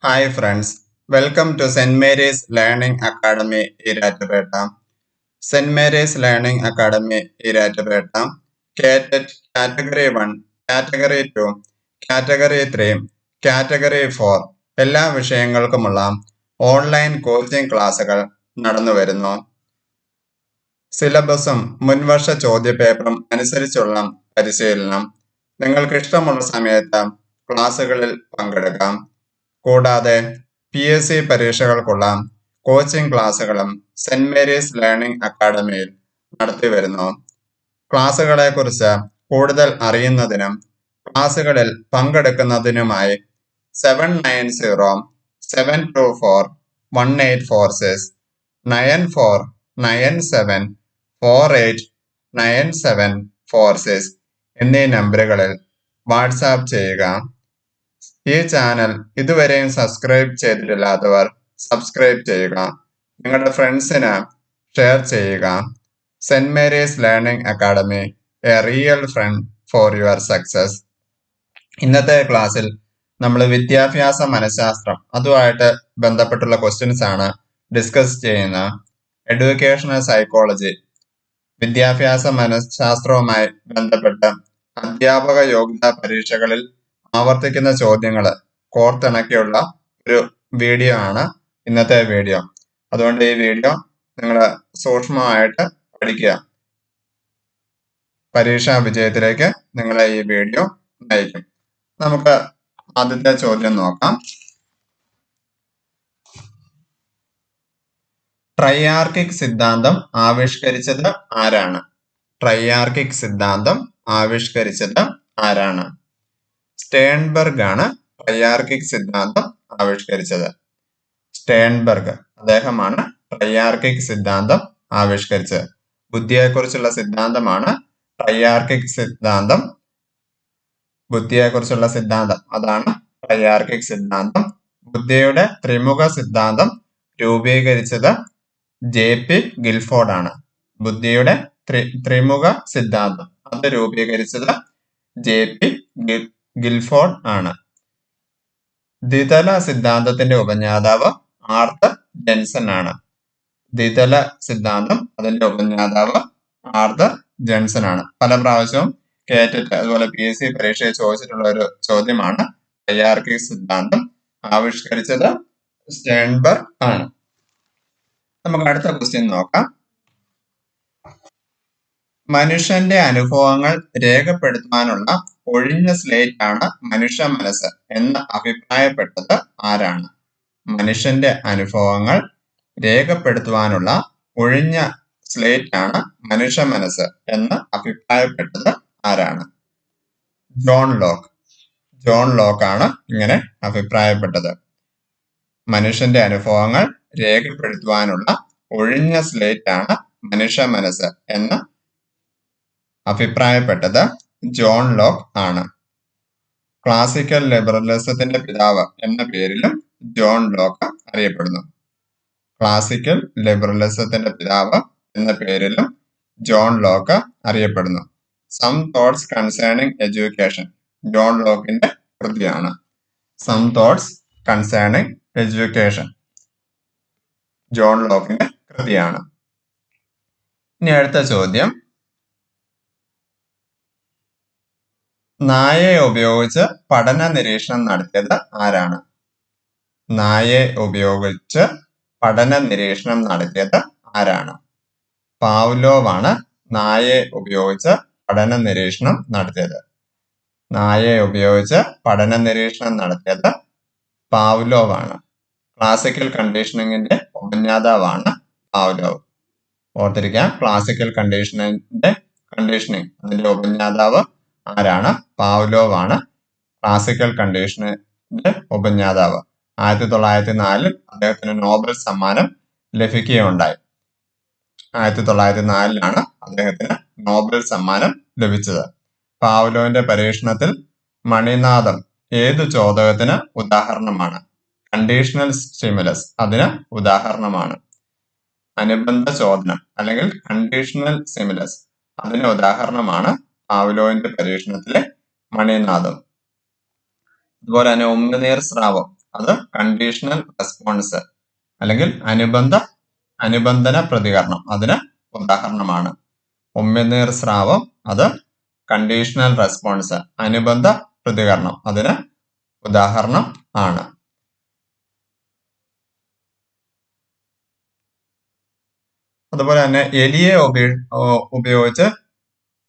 Hi friends, welcome to St. Mary's Learning Academy Iratupeta. St. Mary's Learning Academy Iratupeta, Category 1, Category 2, Category 3, Category 4 എല്ലാ വിഷയങ്ങൾക്കുമുള്ള online coaching ക്ലാസുകൾ നടന്നു വരുന്നു. സിലബസും മുൻവർഷ ചോദ്യപേപ്പറും അനുസരിച്ചുള്ള പരിശീലനം നിങ്ങൾക്ക് ഇഷ്ടമുള്ള സമയത്ത് ക്ലാസുകളിൽ പങ്കെടുക്കാം. കൂടാതെ PSC പരീക്ഷകൾക്കുള്ള കോച്ചിംഗ് ക്ലാസുകളും സെന്റ് മേരീസ് ലേണിംഗ് അക്കാഡമിയിൽ നടത്തി വരുന്നു. ക്ലാസുകളെക്കുറിച്ച് കൂടുതൽ അറിയുന്നതിനും ക്ലാസുകളിൽ പങ്കെടുക്കുന്നതിനുമായി 790-724-1846 9497489746 എന്നീ നമ്പറുകളിൽ വാട്സാപ്പ് ചെയ്യുക. ഈ ചാനൽ ഇതുവരെയും സബ്സ്ക്രൈബ് ചെയ്തിട്ടില്ലാത്തവർ സബ്സ്ക്രൈബ് ചെയ്യുക. നിങ്ങളുടെ ഫ്രണ്ട്സിന് ഷെയർ ചെയ്യുക. Saint Mary's learning academy, a real friend for your success. ഇന്നത്തെ ക്ലാസ്സിൽ നമ്മൾ വിദ്യാഭ്യാസ മനഃശാസ്ത്രം അതുമായിട്ട് ബന്ധപ്പെട്ടുള്ള ക്വസ്റ്റ്യൻസ് ആണ് ഡിസ്കസ് ചെയ്യുന്നത്. എഡ്യൂക്കേഷണൽ സൈക്കോളജി, വിദ്യാഭ്യാസ മനഃശാസ്ത്രവുമായി ബന്ധപ്പെട്ട് അധ്യാപക യോഗ്യതാ പരീക്ഷകളിൽ ആവർത്തിക്കുന്ന ചോദ്യങ്ങൾ കോർത്തിണക്കിയുള്ള ഒരു വീഡിയോ ആണ് ഇന്നത്തെ വീഡിയോ. അതുകൊണ്ട് ഈ വീഡിയോ നിങ്ങൾ സൂക്ഷ്മമായിട്ട് പഠിക്കുക. പരീക്ഷാ വിജയത്തിലേക്ക് നിങ്ങളെ ഈ വീഡിയോ നയിക്കും. നമുക്ക് ആദ്യത്തെ ചോദ്യം നോക്കാം. ട്രൈയാർക്കിക് സിദ്ധാന്തം ആവിഷ്കരിച്ചത് ആരാണ്? ട്രൈയാർക്കിക് സിദ്ധാന്തം ആവിഷ്കരിച്ചത് ആരാണ്? സ്റ്റേൺബർഗ് ആണ് ട്രൈയാർക്കിക് സിദ്ധാന്തം ആവിഷ്കരിച്ചത്. സ്റ്റേൺബർഗ് അദ്ദേഹമാണ് ട്രൈയാർക്കിക് സിദ്ധാന്തം ആവിഷ്കരിച്ചത്. ബുദ്ധിയെക്കുറിച്ചുള്ള സിദ്ധാന്തമാണ് ട്രൈയാർക്കിക് സിദ്ധാന്തം. ബുദ്ധിയെക്കുറിച്ചുള്ള സിദ്ധാന്തം അതാണ് ട്രൈയാർക്കിക് സിദ്ധാന്തം. ബുദ്ധിയുടെ ത്രിമുഖ സിദ്ധാന്തം രൂപീകരിച്ചത് JP ഗിൽഫോർഡ് ആണ്. ബുദ്ധിയുടെ ത്രിമുഖ സിദ്ധാന്തം അത് രൂപീകരിച്ചത് JP ഗിൽഫോർഡ് ആണ്. ദ്വിതല സിദ്ധാന്തത്തിന്റെ ഉപജ്ഞാതാവ് ആർതർ ജെൻസൺ ആണ്. ദ്വിതല സിദ്ധാന്തം അതിന്റെ ഉപജ്ഞാതാവ് ആർതർ ജെൻസൺ ആണ്. പല പ്രാവശ്യവും കേറ്റിട്ട് അതുപോലെ PSC പരീക്ഷയിൽ ചോദിച്ചിട്ടുള്ള ഒരു ചോദ്യമാണ്. ട്രൈയാർക്കിക് സിദ്ധാന്തം ആവിഷ്കരിച്ചത് സ്റ്റേൺബർഗ് ആണ്. നമുക്ക് അടുത്ത ക്വസ്റ്റ്യൻ നോക്കാം. മനുഷ്യന്റെ അനുഭവങ്ങൾ രേഖപ്പെടുത്താനുള്ള ഒഴിഞ്ഞ സ്ലേറ്റ് ആണ് മനുഷ്യ മനസ്സ് എന്ന് അഭിപ്രായപ്പെട്ടത് ആരാണ്? മനുഷ്യന്റെ അനുഭവങ്ങൾ രേഖപ്പെടുത്തുവാനുള്ള ഒഴിഞ്ഞ സ്ലേറ്റ് ആണ് മനുഷ്യ മനസ്സ് എന്ന് അഭിപ്രായപ്പെട്ടത് ആരാണ്? John Locke. ജോൺ ലോക്ക് ആണ് ഇങ്ങനെ അഭിപ്രായപ്പെട്ടത്. മനുഷ്യന്റെ അനുഭവങ്ങൾ രേഖപ്പെടുത്തുവാനുള്ള ഒഴിഞ്ഞ സ്ലേറ്റ് ആണ് മനുഷ്യ മനസ്സ് എന്ന് അഭിപ്രായപ്പെട്ടത് ജോൺ ലോക്ക് ആണ്. ക്ലാസിക്കൽ ലിബറലിസത്തിന്റെ പിതാവ് എന്ന പേരിലും ജോൺ ലോക്ക് അറിയപ്പെടുന്നു. ക്ലാസിക്കൽ ലിബറലിസത്തിന്റെ പിതാവ് എന്ന പേരിലും ജോൺ ലോക്ക് അറിയപ്പെടുന്നു. Some thoughts concerning education John ലോക്കിന്റെ കൃതിയാണ്. Some thoughts concerning education John ലോക്കിന്റെ കൃതിയാണ്. ഇനി അടുത്ത ചോദ്യം. നായയെ ഉപയോഗിച്ച് പഠന നിരീക്ഷണം നടത്തിയത് ആരാണ്? നായയെ ഉപയോഗിച്ച് പഠന നിരീക്ഷണം നടത്തിയത് ആരാണ്? പാവ്ലോവ് ആണ് നായയെ ഉപയോഗിച്ച് പഠന നിരീക്ഷണം നടത്തിയത്. നായയെ ഉപയോഗിച്ച് പഠന നിരീക്ഷണം നടത്തിയത് പാവ്ലോവ് ആണ്. ക്ലാസിക്കൽ കണ്ടീഷനിങ്ങിന്റെ ഉപജ്ഞാതാവാണ് പാവ്ലോവ്. ഓർത്തിരിക്കാം, ക്ലാസിക്കൽ കണ്ടീഷനിങ് അതിന്റെ ഉപജ്ഞാതാവ് ആരാണ്? പാവ്ലോവ് ആണ് ക്ലാസിക്കൽ കണ്ടീഷനിങ്ങിന്റെ ഉപജ്ഞാതാവ്. 1904 അദ്ദേഹത്തിന് നോബൽ സമ്മാനം ലഭിക്കുകയുണ്ടായി. 1904 അദ്ദേഹത്തിന് നോബൽ സമ്മാനം ലഭിച്ചത്. പാവ്ലോവിന്റെ പരീക്ഷണത്തിൽ മണിനാദം ഏതു ചോദകത്തിന് ഉദാഹരണമാണ്? കണ്ടീഷണൽ സ്റ്റിമുലസ് അതിന് ഉദാഹരണമാണ്. അനുബന്ധ ചോദനം അല്ലെങ്കിൽ കണ്ടീഷണൽ സ്റ്റിമുലസ് അതിന് ഉദാഹരണമാണ് പാവ്ലോവിന്റെ പരീക്ഷണത്തിലെ മണിനാദം. അതുപോലെ തന്നെ ഉമിനീർ സ്രാവം അത് കണ്ടീഷണൽ റെസ്പോൺസ് അല്ലെങ്കിൽ അനുബന്ധന പ്രതികരണം അതിന് ഉദാഹരണമാണ്. ഉമിനീർ സ്രാവം അത് കണ്ടീഷണൽ റെസ്പോൺസ് അനുബന്ധ പ്രതികരണം അതിന് ഉദാഹരണം ആണ്. അതുപോലെ തന്നെ എലിയെ ഉപയോഗിച്ച്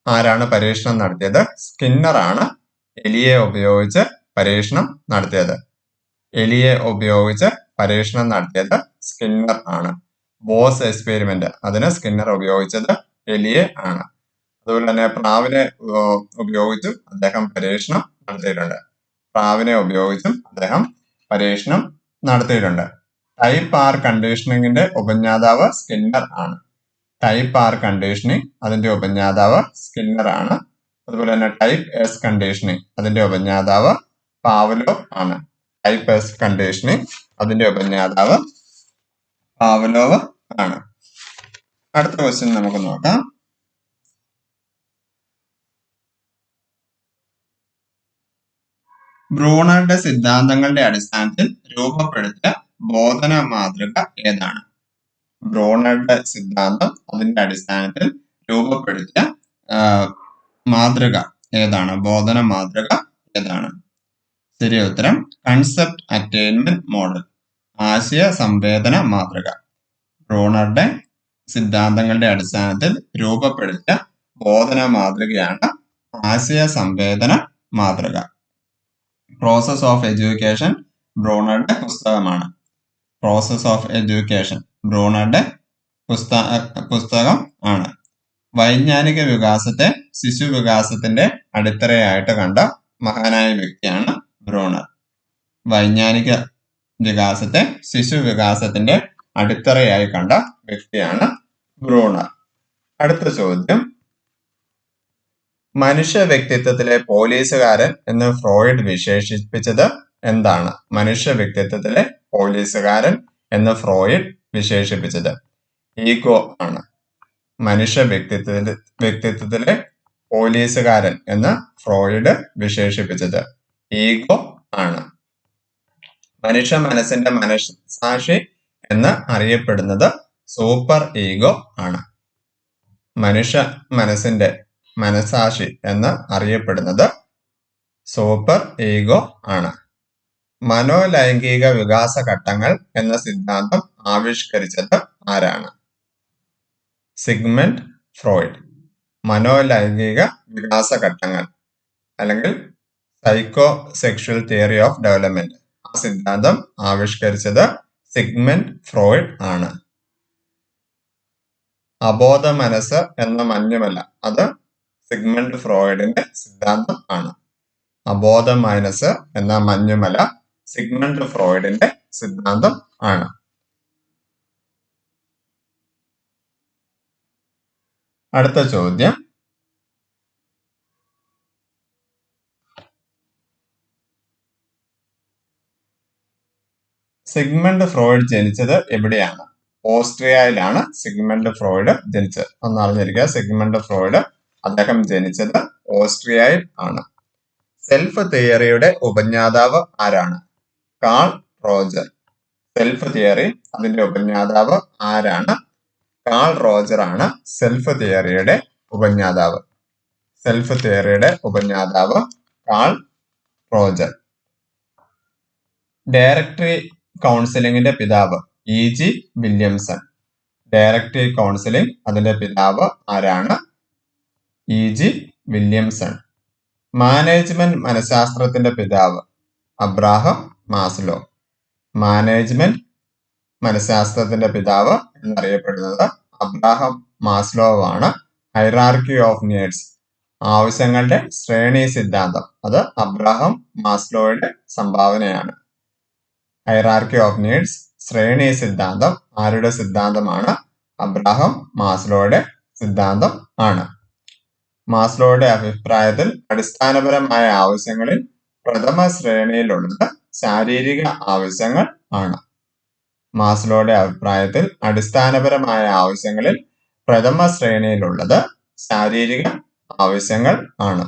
ആരാണ് പരീക്ഷണം നടത്തിയത്? സ്കിന്നർ ആണ് എലിയെ ഉപയോഗിച്ച് പരീക്ഷണം നടത്തിയത്. എലിയെ ഉപയോഗിച്ച് പരീക്ഷണം നടത്തിയത് സ്കിന്നർ ആണ്. ബോസ് എക്സ്പെരിമെന്റ് അതിന് സ്കിന്നർ ഉപയോഗിച്ചത് എലിയെ ആണ്. അതുപോലെ തന്നെ പ്രാവിനെ ഉപയോഗിച്ചും അദ്ദേഹം പരീക്ഷണം നടത്തിയിട്ടുണ്ട്. പ്രാവിനെ ഉപയോഗിച്ചും അദ്ദേഹം പരീക്ഷണം നടത്തിയിട്ടുണ്ട്. ടൈപ്പ് ആർ കണ്ടീഷനിങ്ങിന്റെ ഉപജ്ഞാതാവ് സ്കിന്നർ ആണ്. ടൈപ്പ് ആർ കണ്ടീഷനിങ് അതിന്റെ ഉപജ്ഞാതാവ് സ്കിന്നർ ആണ്. അതുപോലെ തന്നെ ടൈപ്പ് എസ് കണ്ടീഷനിങ് അതിന്റെ ഉപജ്ഞാതാവ് പാവ്ലോവ് ആണ്. ടൈപ്പ് എസ് കണ്ടീഷനിങ് അതിന്റെ ഉപജ്ഞാതാവ് പാവ്ലോവ് ആണ്. അടുത്ത ക്വസ്റ്റ്യൻ നമുക്ക് നോക്കാം. ബ്രൂണറുടെ സിദ്ധാന്തങ്ങളുടെ അടിസ്ഥാനത്തിൽ രൂപപ്പെടുത്തിയ ബോധന മാതൃക ഏതാണ്? ബ്രൂണറുടെ സിദ്ധാന്തം അതിന്റെ അടിസ്ഥാനത്തിൽ രൂപപ്പെടുത്തിയ മാതൃക ഏതാണ്? ബോധന മാതൃക ഏതാണ്? ശരി ഉത്തരം കൺസെപ്റ്റ് അറ്റൈൻമെന്റ് മോഡൽ, ആശയ സംവേദന മാതൃക. ബ്രൂണറുടെ സിദ്ധാന്തങ്ങളുടെ അടിസ്ഥാനത്തിൽ രൂപപ്പെടുത്തിയ ബോധന മാതൃകയാണ് ആശയ സംവേദന മാതൃക. പ്രോസസ് ഓഫ് എഡ്യൂക്കേഷൻ ബ്രൂണറുടെ പുസ്തകമാണ്. പ്രോസസ് ഓഫ് എഡ്യൂക്കേഷൻ ബ്രൂണറുടെ പുസ്തകം ആണ്. വൈജ്ഞാനിക വികാസത്തെ ശിശു വികാസത്തിന്റെ അടിത്തറയായിട്ട് കണ്ട മഹാനായ വ്യക്തിയാണ് ബ്രൂണർ. വൈജ്ഞാനിക വികാസത്തെ ശിശു വികാസത്തിന്റെ അടിത്തറയായി കണ്ട വ്യക്തിയാണ് ബ്രൂണർ. അടുത്ത ചോദ്യം, മനുഷ്യ വ്യക്തിത്വത്തിലെ പോലീസുകാരൻ എന്ന് ഫ്രോയിഡ് വിശേഷിപ്പിച്ചത് എന്താണ്? മനുഷ്യ വ്യക്തിത്വത്തിലെ പോലീസുകാരൻ എന്ന് ഫ്രോയിഡ് വിശേഷിപ്പിച്ചത് ഈഗോ ആണ്. മനുഷ്യ വ്യക്തിത്വത്തിലെ പോലീസുകാരൻ എന്ന് ഫ്രോയിഡ് വിശേഷിപ്പിച്ചത് ഈഗോ ആണ്. മനുഷ്യ മനസ്സിന്റെ മനസാക്ഷി എന്ന് അറിയപ്പെടുന്നത് സൂപ്പർ ഈഗോ ആണ്. മനുഷ്യ മനസ്സിന്റെ മനസാക്ഷി എന്ന് അറിയപ്പെടുന്നത് സൂപ്പർ ഈഗോ ആണ്. മനോലൈംഗിക വികാസ ഘട്ടങ്ങൾ എന്ന സിദ്ധാന്തം ആവിഷ്കരിച്ചത് ആരാണ്? Sigmund Freud. മനോലൈംഗിക വികാസ ഘട്ടങ്ങൾ അല്ലെങ്കിൽ psycho sexual theory of development ആ സിദ്ധാന്തം ആവിഷ്കരിച്ചത് സിഗ്മണ്ട് ഫ്രോയിഡ് ആണ്. അബോധ മനസ്സ് എന്ന മഞ്ഞുമല അത് സിഗ്മണ്ട് ഫ്രോയിഡിന്റെ സിദ്ധാന്തം ആണ്. അബോധ മനസ്സ് എന്ന മഞ്ഞുമല സിഗ്മണ്ട് ഫ്രോയിഡിന്റെ സിദ്ധാന്തം ആണ്. അടുത്ത ചോദ്യം, സിഗ്മണ്ട് ഫ്രോയിഡ് ജനിച്ചത് എവിടെയാണ്? ഓസ്ട്രിയയിലാണ് സിഗ്മണ്ട് ഫ്രോയിഡ് ജനിച്ചത്. ഒന്ന് അറിഞ്ഞിരിക്കുക, സിഗ്മണ്ട് ഫ്രോയിഡ് അദ്ദേഹം ജനിച്ചത് ഓസ്ട്രിയയിൽ ആണ്. സെൽഫ് തിയറിയുടെ ഉപജ്ഞാതാവ് ആരാണ്? Call Roger. സെൽഫ് തിയറി അതിന്റെ ഉപജ്ഞാതാവ് ആരാണ്? കാൾ റോജർ ആണ് സെൽഫ് തിയറിയുടെ ഉപജ്ഞാതാവ്. സെൽഫ് തിയറിയുടെ ഉപജ്ഞാതാവ് കാൾ റോജർ. ഡയറക്ടറി കൗൺസിലിംഗിന്റെ പിതാവ് E.G. വില്യംസൺ. ഡയറക്ടറി കൗൺസിലിംഗ് അതിന്റെ പിതാവ് ആരാണ്? E.G. വില്യംസൺ. മാനേജ്മെന്റ് മനഃശാസ്ത്രത്തിന്റെ പിതാവ് അബ്രാഹം മാസ്ലോ. മാനേജ്മെന്റ് മനഃശാസ്ത്രത്തിന്റെ പിതാവ് എന്നറിയപ്പെടുന്നത് അബ്രാഹം മാസ്ലോ ആണ്. ഹൈറാർക്കി ഓഫ് നീഡ്സ് ആവശ്യങ്ങളുടെ ശ്രേണി സിദ്ധാന്തം അത് അബ്രാഹം മാസ്ലോയുടെ സംഭാവനയാണ്. ഹൈറാർക്കി ഓഫ് നീഡ്സ് ശ്രേണി സിദ്ധാന്തം ആരുടെ സിദ്ധാന്തമാണ്? അബ്രാഹം മാസ്ലോയുടെ സിദ്ധാന്തം ആണ്. മാസ്ലോയുടെ അഭിപ്രായത്തിൽ അടിസ്ഥാനപരമായ ആവശ്യങ്ങളിൽ പ്രഥമ ശ്രേണിയിലുള്ളത് ശാരീരിക ആവശ്യങ്ങൾ ആണ്. മാസ്ലോയുടെ അഭിപ്രായത്തിൽ അടിസ്ഥാനപരമായ ആവശ്യങ്ങളിൽ പ്രഥമ ശ്രേണിയിലുള്ളത് ശാരീരിക ആവശ്യങ്ങൾ ആണ്.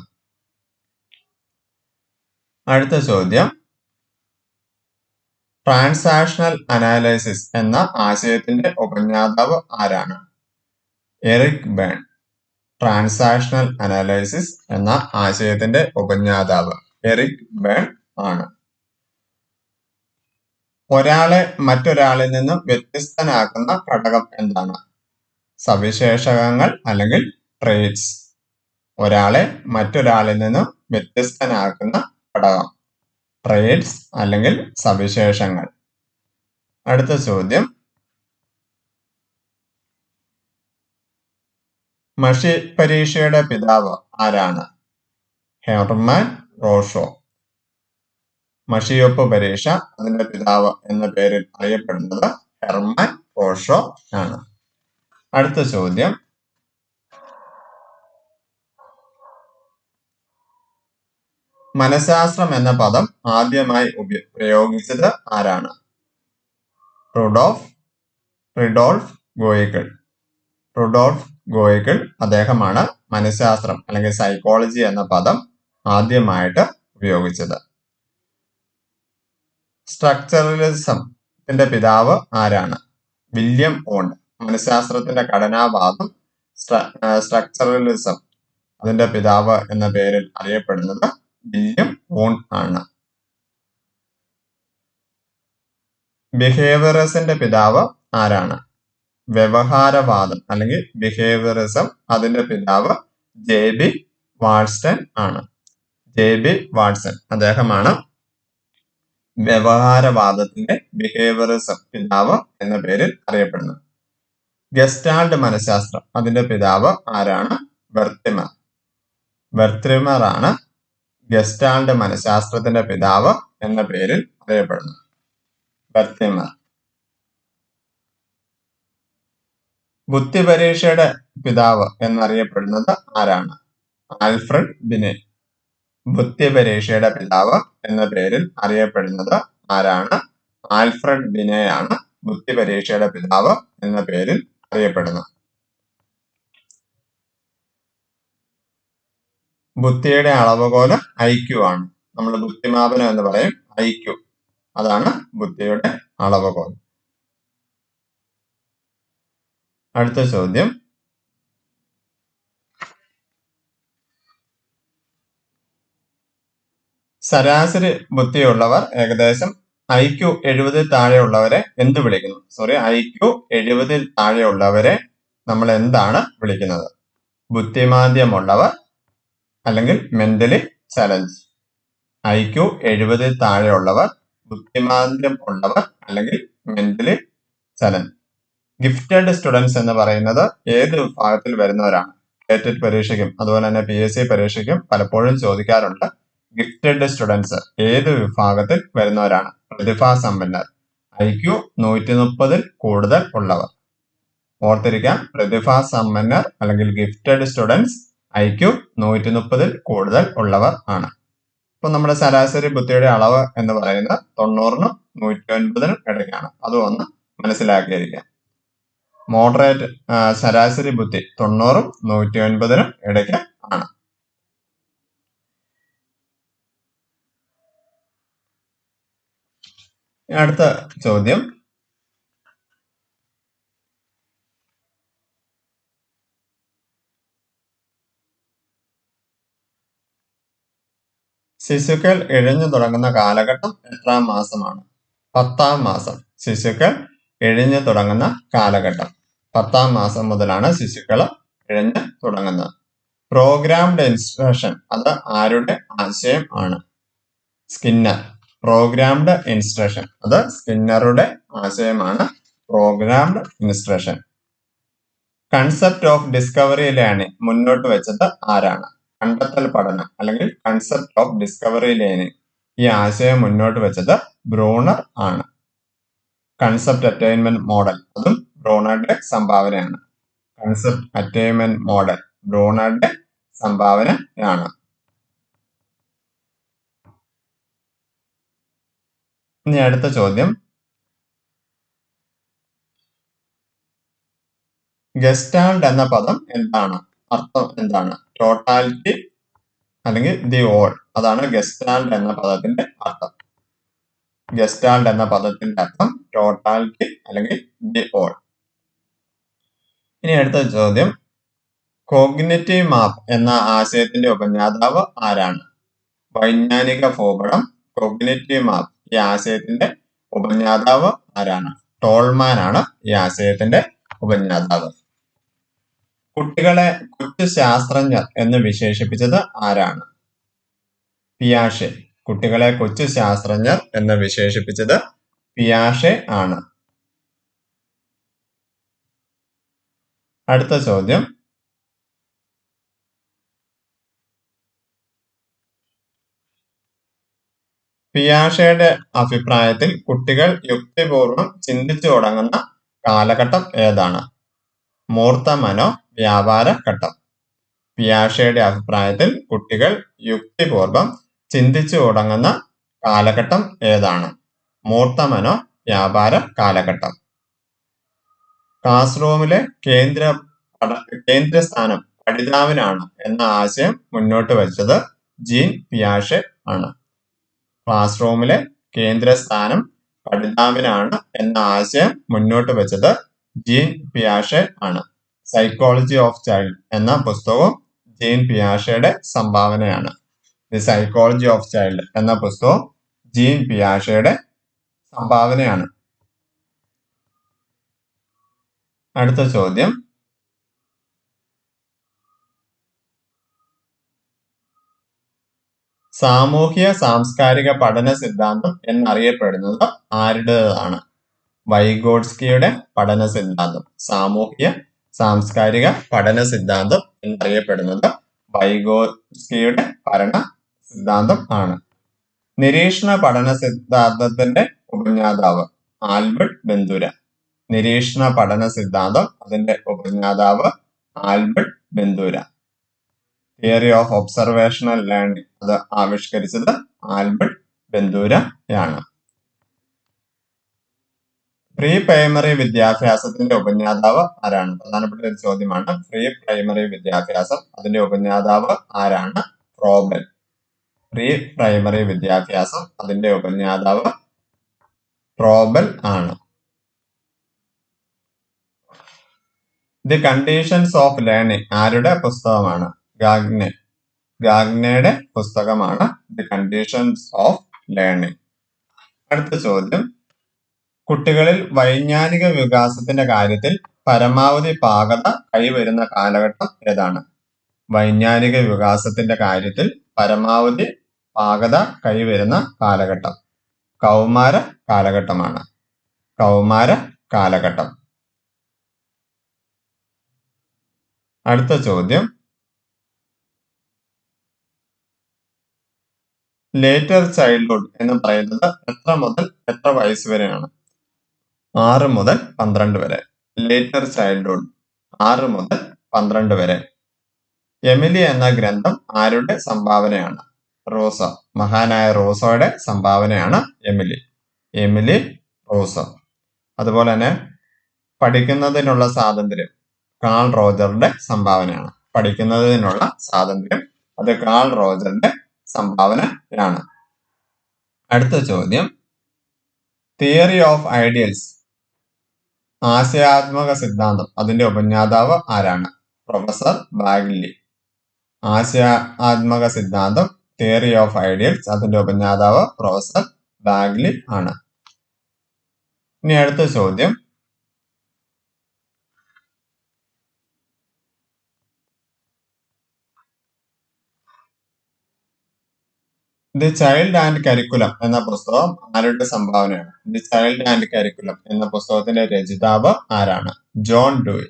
അടുത്ത ചോദ്യം, ട്രാൻസാക്ഷണൽ അനാലിസിസ് എന്ന ആശയത്തിന്റെ ഉപജ്ഞാതാവ് ആരാണ്? Eric burn. ട്രാൻസാക്ഷണൽ അനാലിസിസ് എന്ന ആശയത്തിന്റെ ഉപജ്ഞാതാവ് എറിക് ബേൺ ആണ്. ഒരാളെ മറ്റൊരാളിൽ നിന്നും വ്യത്യസ്തനാക്കുന്ന ഘടകം എന്താണ്? സവിശേഷകങ്ങൾ അല്ലെങ്കിൽ ട്രേറ്റ്സ്. ഒരാളെ മറ്റൊരാളിൽ നിന്നും വ്യത്യസ്തനാക്കുന്ന ഘടകം ട്രേറ്റ്സ് അല്ലെങ്കിൽ സവിശേഷങ്ങൾ. അടുത്ത ചോദ്യം, മഷി പരീക്ഷയുടെ പിതാവ് ആരാണ്? ഹെർമാൻ റോഷോ. മഷിയൊപ്പ് പരീക്ഷ അതിന്റെ പിതാവ് എന്ന പേരിൽ അറിയപ്പെടുന്നത് ഹെർമാൻ റോഷോ ആണ്. അടുത്ത ചോദ്യം, മനഃശാസ്ത്രം എന്ന പദം ആദ്യമായി പ്രയോഗിച്ചത് ആരാണ്? റുഡോൾഫ് ഗോയിക്കിൾ. റുഡോൾഫ് ഗോയിക്കിൾ അദ്ദേഹമാണ് മനഃശാസ്ത്രം അല്ലെങ്കിൽ സൈക്കോളജി എന്ന പദം ആദ്യമായിട്ട് ഉപയോഗിച്ചത്. സ്ട്രക്ചറലിസത്തിന്റെ പിതാവ് ആരാണ്? William Wundt. മനഃശാസ്ത്രത്തിന്റെ ഘടനാവാദം സ്ട്രക്ചറലിസം അതിന്റെ പിതാവ് എന്ന പേരിൽ അറിയപ്പെടുന്നത് വില്യം വോണ്ട് ആണ്. ബിഹേവിയറിസത്തിന്റെ പിതാവ് ആരാണ്? വ്യവഹാരവാദം അല്ലെങ്കിൽ ബിഹേവിയറിസം അതിന്റെ പിതാവ് ജെ.ബി. വാട്സൺ ആണ്. ജെ.ബി. വാട്സൺ അദ്ദേഹമാണ് വ്യവഹാരവാദത്തിന്റെ ബിഹേവിയറിസം പിതാവ് എന്ന പേരിൽ അറിയപ്പെടുന്നത്. ഗസ്റ്റാൾട്ട് മനഃശാസ്ത്രം അതിന്റെ പിതാവ് ആരാണ്? വെർത്തിമർ. വെർത്തിമർ ആണ് ഗസ്റ്റാൾട്ട് മനഃശാസ്ത്രത്തിന്റെ പിതാവ് എന്ന പേരിൽ അറിയപ്പെടുന്നത്. വെർത്തിമർ. ബുദ്ധിപരീക്ഷയുടെ പിതാവ് എന്നറിയപ്പെടുന്നത് ആരാണ്? ആൽഫ്രഡ് ബിനെ. ബുദ്ധിപരീക്ഷയുടെ പിതാവ് എന്ന പേരിൽ അറിയപ്പെടുന്നത് ആരാണ്? ആൽഫ്രഡ് ബിനെയാണ് ബുദ്ധിപരീക്ഷയുടെ പിതാവ് എന്ന പേരിൽ അറിയപ്പെടുന്നത്. ബുദ്ധിയുടെ അളവുകോല് IQ ആണ്. നമ്മൾ ബുദ്ധിമാപനം എന്ന് പറയും IQ. അതാണ് ബുദ്ധിയുടെ അളവുകോൽ. അടുത്ത ചോദ്യം, ശരാശരി ബുദ്ധിയുള്ളവർ ഏകദേശം IQ 70 താഴെയുള്ളവരെ എന്ത് വിളിക്കുന്നു? IQ 70 താഴെയുള്ളവരെ നമ്മൾ എന്താണ് വിളിക്കുന്നത്? ബുദ്ധിമാന്ദ്യമുള്ളവർ അല്ലെങ്കിൽ മെന്റലി ചലഞ്ച്. IQ 70 താഴെയുള്ളവർ, ബുദ്ധിമാന്ദ്യം ഉള്ളവർ അല്ലെങ്കിൽ മെന്റലി ചലഞ്ച്. ഗിഫ്റ്റഡ് സ്റ്റുഡൻസ് എന്ന് പറയുന്നത് ഏത് വിഭാഗത്തിൽ വരുന്നവരാണ്? കേറ്റഡ് പരീക്ഷയ്ക്കും അതുപോലെ തന്നെ PSC പരീക്ഷയ്ക്കും പലപ്പോഴും ചോദിക്കാറുണ്ട്. ഗിഫ്റ്റഡ് സ്റ്റുഡൻസ് ഏത് വിഭാഗത്തിൽ വരുന്നവരാണ്? പ്രതിഭാസമ്പന്നർ. IQ 130 കൂടുതൽ ഉള്ളവർ. ഓർത്തിരിക്കാം, പ്രതിഭാസമ്പന്നർ അല്ലെങ്കിൽ ഗിഫ്റ്റഡ് സ്റ്റുഡൻസ് IQ 130 കൂടുതൽ ഉള്ളവർ ആണ്. ഇപ്പൊ നമ്മുടെ ശരാശരി ബുദ്ധിയുടെ അളവ് എന്ന് പറയുന്നത് 90-നും 109-നും ഇടയ്ക്കാണ്. അതും ഒന്ന് മനസ്സിലാക്കിയിരിക്കാം. മോഡറേറ്റ് ശരാശരി ബുദ്ധി 90-നും 109-നും ഇടയ്ക്ക് ആണ്. അടുത്ത ചോദ്യം, ശിശുക്കൾ ഇഴഞ്ഞു തുടങ്ങുന്ന കാലഘട്ടം എത്രാം മാസമാണ്? 10-ാം മാസം. ശിശുക്കൾ ഇഴഞ്ഞു തുടങ്ങുന്ന കാലഘട്ടം 10-ാം മാസം മുതലാണ് ശിശുക്കൾ ഇഴഞ്ഞു തുടങ്ങുന്നത്. പ്രോഗ്രാംഡ് ഇൻസ്ട്രക്ഷൻ അത് ആരുടെ ആശയം ആണ്? സ്കിന്നർ. പ്രോഗ്രാംഡ് ഇൻസ്ട്രക്ഷൻ അത് സ്കിന്നറുടെ ആശയമാണ്. Programmed instruction. Concept of discovery learning മുന്നോട്ട് വെച്ചത് ആരാണ്? കണ്ടെത്തൽ പഠനം അല്ലെങ്കിൽ കൺസെപ്റ്റ് ഓഫ് ഡിസ്കവറി ലേണിംഗ് ഈ ആശയം മുന്നോട്ട് വെച്ചത് ബ്രൂണർ ആണ്. കൺസെപ്റ്റ് അറ്റൈൻമെന്റ് മോഡൽ അതും ബ്രൂണറുടെ സംഭാവനയാണ്. കൺസെപ്റ്റ് അറ്റൈൻമെന്റ് മോഡൽ ബ്രൂണറുടെ സംഭാവനയാണ്. ഇനി അടുത്ത ചോദ്യം, ഗസ്റ്റാൾട്ട് എന്ന പദം എന്താണ്? അർത്ഥം എന്താണ്? ടോട്ടാലിറ്റി അല്ലെങ്കിൽ ദി ഓൾ അതാണ് ഗസ്റ്റാൾട്ട് എന്ന പദത്തിന്റെ അർത്ഥം. ഗസ്റ്റാൾട്ട് എന്ന പദത്തിന്റെ അർത്ഥം ടോട്ടാലിറ്റി അല്ലെങ്കിൽ ദി ഓൾ. ഇനി അടുത്ത ചോദ്യം, കോഗ്നിറ്റീവ് മാപ്പ് എന്ന ആശയത്തിന്റെ ഉപജ്ഞാതാവ് ആരാണ്? വൈജ്ഞാനിക ഭൂപടം, കോഗ്നിറ്റീവ് മാപ്പ്, ഈ ആശയത്തിന്റെ ഉപജ്ഞാതാവ് ആരാണ്? ടോൾമാൻ ആണ് ഈ ആശയത്തിന്റെ ഉപജ്ഞാതാവ്. കുട്ടികളെ കൊച്ചു ശാസ്ത്രജ്ഞർ എന്ന് വിശേഷിപ്പിച്ചത് ആരാണ്? പിയാഷെ. കുട്ടികളെ കൊച്ചു ശാസ്ത്രജ്ഞർ എന്ന് വിശേഷിപ്പിച്ചത് പിയാഷെ ആണ്. അടുത്ത ചോദ്യം, പിയാഷെയുടെ അഭിപ്രായത്തിൽ കുട്ടികൾ യുക്തിപൂർവം ചിന്തിച്ചു തുടങ്ങുന്ന കാലഘട്ടം ഏതാണ്? മൂർത്ത മനോ വ്യാപാര ഘട്ടം. പിയാഷെയുടെ അഭിപ്രായത്തിൽ കുട്ടികൾ യുക്തിപൂർവം ചിന്തിച്ചു തുടങ്ങുന്ന കാലഘട്ടം ഏതാണ്? മൂർത്ത മനോ വ്യാപാര കാലഘട്ടം. ക്ലാസ് റൂമിലെ കേന്ദ്രസ്ഥാനം പഠിതാവിനാണ് എന്ന ആശയം മുന്നോട്ട് വച്ചത് ജീൻ പിയാഷെ ആണ്. ക്ലാസ് റൂമിലെ കേന്ദ്രസ്ഥാനം പഠിതാവിനാണ് എന്ന ആശയം മുന്നോട്ട് വെച്ചത് ജീൻ പിയാഷെ ആണ്. സൈക്കോളജി ഓഫ് ചൈൽഡ് എന്ന പുസ്തകവും ജീൻ പിയാഷെയുടെ സംഭാവനയാണ്. ദി സൈക്കോളജി ഓഫ് ചൈൽഡ് എന്ന പുസ്തകവും ജീൻ പിയാഷെയുടെ സംഭാവനയാണ്. അടുത്ത ചോദ്യം, സാമൂഹ്യ സാംസ്കാരിക പഠന സിദ്ധാന്തം എന്നറിയപ്പെടുന്നത് ആരുടേതാണ്? വൈഗോട്സ്കിയുടെ പഠന സിദ്ധാന്തം. സാമൂഹ്യ സാംസ്കാരിക പഠന സിദ്ധാന്തം എന്നറിയപ്പെടുന്നത് വൈഗോട്സ്കിയുടെ പഠന സിദ്ധാന്തം ആണ്. നിരീക്ഷണ പഠന സിദ്ധാന്തത്തിന്റെ ഉപജ്ഞാതാവ് ആൽബർട്ട് ബന്ദുര. നിരീക്ഷണ പഠന സിദ്ധാന്തം, അതിന്റെ ഉപജ്ഞാതാവ് Albert Bandura. Theory of observational learning, അത് ആവിഷ്കരിച്ചത് ആൽബർട്ട് ബന്ദുരയാണ്. പ്രീ പ്രൈമറി വിദ്യാഭ്യാസത്തിന്റെ ഉപജ്ഞാതാവ് ആരാണ്? പ്രധാനപ്പെട്ട ഒരു ചോദ്യമാണ്. പ്രീ പ്രൈമറി വിദ്യാഭ്യാസം, അതിന്റെ ഉപജ്ഞാതാവ് ആരാണ്? ഫ്രോബൽ. പ്രീ പ്രൈമറി വിദ്യാഭ്യാസം, അതിന്റെ ഉപജ്ഞാതാവ് ഫ്രോബൽ ആണ്. ദി കണ്ടീഷൻസ് ഓഫ് ലേണിംഗ് ആരുടെ പുസ്തകമാണ്? ഗാഗ്നെ. ഗാഗ്നയുടെ പുസ്തകമാണ് ദി കണ്ടീഷൻസ് ഓഫ് ലേണിംഗ്. അടുത്ത ചോദ്യം, കുട്ടികളിൽ വൈജ്ഞാനിക വികാസത്തിന്റെ കാര്യത്തിൽ പരമാവധി പാകത കൈവരുന്ന കാലഘട്ടം ഏതാണ്? വൈജ്ഞാനിക വികാസത്തിന്റെ കാര്യത്തിൽ പരമാവധി പാകത കൈവരുന്ന കാലഘട്ടം കൗമാര കാലഘട്ടമാണ്. കൗമാര കാലഘട്ടം. അടുത്ത ചോദ്യം, ലേറ്റർ ചൈൽഡ്ഹുഡ് എന്ന് പറയുന്നത് എത്ര മുതൽ എത്ര വയസ്സ് വരെയാണ്? 6 മുതൽ 12 വരെ. ലേറ്റർ ചൈൽഡ്ഹുഡ് 6 മുതൽ 12 വരെ. എമിലി എന്ന ഗ്രന്ഥം ആരുടെ സംഭാവനയാണ്? റൂസോ. മഹാനായ റൂസോയുടെ സംഭാവനയാണ് എമിലി. Emily Rousseau. അതുപോലെ തന്നെ പഠിക്കുന്നതിനുള്ള സ്വാതന്ത്ര്യം കാൾ റോജറുടെ സംഭാവനയാണ്. പഠിക്കുന്നതിനുള്ള സ്വാതന്ത്ര്യം, അത് കാൾ റോജറുടെ സംഭാവനയാണ്. അടുത്ത ചോദ്യം, തിയറി ഓഫ് ഐഡിയൽസ് ആശയാത്മക സിദ്ധാന്തം, അതിന്റെ ഉപജ്ഞാതാവ് ആരാണ്? Professor Bagley. ആശയാത്മക സിദ്ധാന്തം, തിയറി ഓഫ് ഐഡിയൽസ്, അതിന്റെ ഉപജ്ഞാതാവ് പ്രൊഫസർ ബാഗ്ലി ആണ്. ഇനി അടുത്ത ചോദ്യം, ദി ചൈൽഡ് ആൻഡ് കരിക്കുലം എന്ന പുസ്തകം ആരുടെ സംഭാവനയാണ്? ദി ചൈൽഡ് ആൻഡ് കരിക്കുലം എന്ന പുസ്തകത്തിന്റെ രചയിതാവ് ആരാണ്? John Dewey.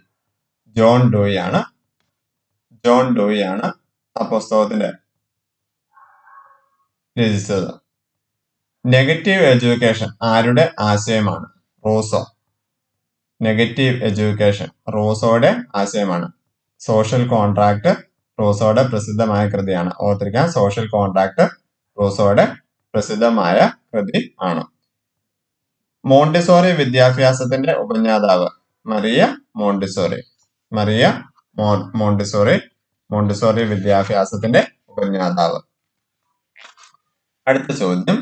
ജോൺ ഡൂയി ആണ്. ജോൺ ഡൂയി ആണ് ആ പുസ്തകത്തിന്റെ രചിച്ചത്. നെഗറ്റീവ് എഡ്യൂക്കേഷൻ ആരുടെ ആശയമാണ്? റൂസോ. നെഗറ്റീവ് എഡ്യൂക്കേഷൻ റൂസോയുടെ ആശയമാണ്. സോഷ്യൽ കോൺട്രാക്ട് റൂസോയുടെ പ്രസിദ്ധമായ കൃതിയാണ്. ഓർത്തിരിക്കാൻ, സോഷ്യൽ കോൺട്രാക്ട് റൂസോയുടെ പ്രസിദ്ധമായ കൃതി ആണ്. മോണ്ടിസോറി വിദ്യാഭ്യാസത്തിന്റെ ഉപജ്ഞാതാവ് Maria Montessori. Maria Montessori. Montessori വിദ്യാഭ്യാസത്തിന്റെ ഉപജ്ഞാതാവ്. അടുത്ത ചോദ്യം,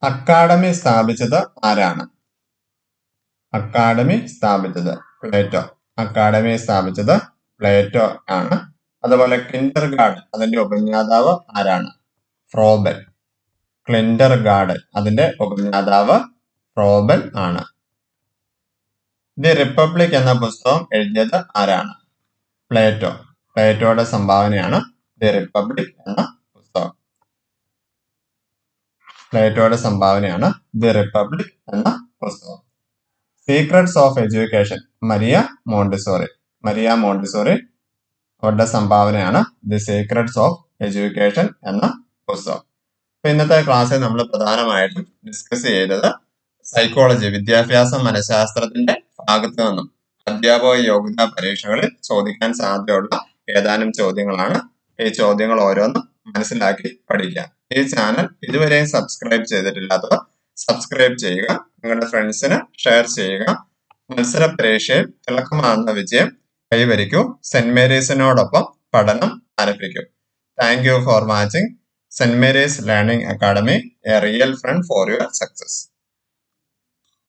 അക്കാഡമി സ്ഥാപിച്ചത് ആരാണ്? അക്കാഡമി സ്ഥാപിച്ചത് പ്ലേറ്റോ. അക്കാഡമി സ്ഥാപിച്ചത് പ്ലേറ്റോ ആണ്. അതുപോലെ കിൻഡർ ഗാർഡൻ അതിന്റെ ഉപജ്ഞാതാവ് ആരാണ്? ഫ്രോബൽ. ക്ലിൻഡർ ഗാർഡൻ അതിന്റെ ഉപജ്ഞാതാവ് ഫ്രോബൽ ആണ്. ദി റിപ്പബ്ലിക് എന്ന പുസ്തകം എഴുതിയത് ആരാണ്? പ്ലേറ്റോ. പ്ലേറ്റോയുടെ സംഭാവനയാണ് ദി റിപ്പബ്ലിക് എന്ന പുസ്തകം. പ്ലേറ്റോയുടെ സംഭാവനയാണ് ദി റിപ്പബ്ലിക് എന്ന പുസ്തകം. Secrets of education Maria Montessori. Maria Montessori അവരുടെ സംഭാവനയാണ് ദി സീക്രട്സ് ഓഫ് എഡ്യൂക്കേഷൻ എന്ന പുസ്തകം. അപ്പൊ ഇന്നത്തെ ക്ലാസ്സിൽ നമ്മൾ പ്രധാനമായിട്ടും ഡിസ്കസ് ചെയ്തത് സൈക്കോളജി, വിദ്യാഭ്യാസ മനഃശാസ്ത്രത്തിന്റെ ഭാഗത്തു നിന്നും അധ്യാപക യോഗ്യതാ പരീക്ഷകളിൽ ചോദിക്കാൻ സാധ്യതയുള്ള ഏതാനും ചോദ്യങ്ങളാണ്. ഈ ചോദ്യങ്ങൾ ഓരോന്നും മനസ്സിലാക്കി പഠിക്കുക. ഈ ചാനൽ ഇതുവരെയും സബ്സ്ക്രൈബ് ചെയ്തിട്ടില്ലാത്തവർ സബ്സ്ക്രൈബ് ചെയ്യുക, നിങ്ങളുടെ ഫ്രണ്ട്സിന് ഷെയർ ചെയ്യുക. മത്സര പരീക്ഷയിൽ തിളക്കമാർന്ന വിജയം കൈവരിക്കൂ. സെന്റ് മേരീസിനോടൊപ്പം പഠനം ആരംഭിക്കൂ. Thank you for watching. Saint Mary's learning academy, a real friend for your success.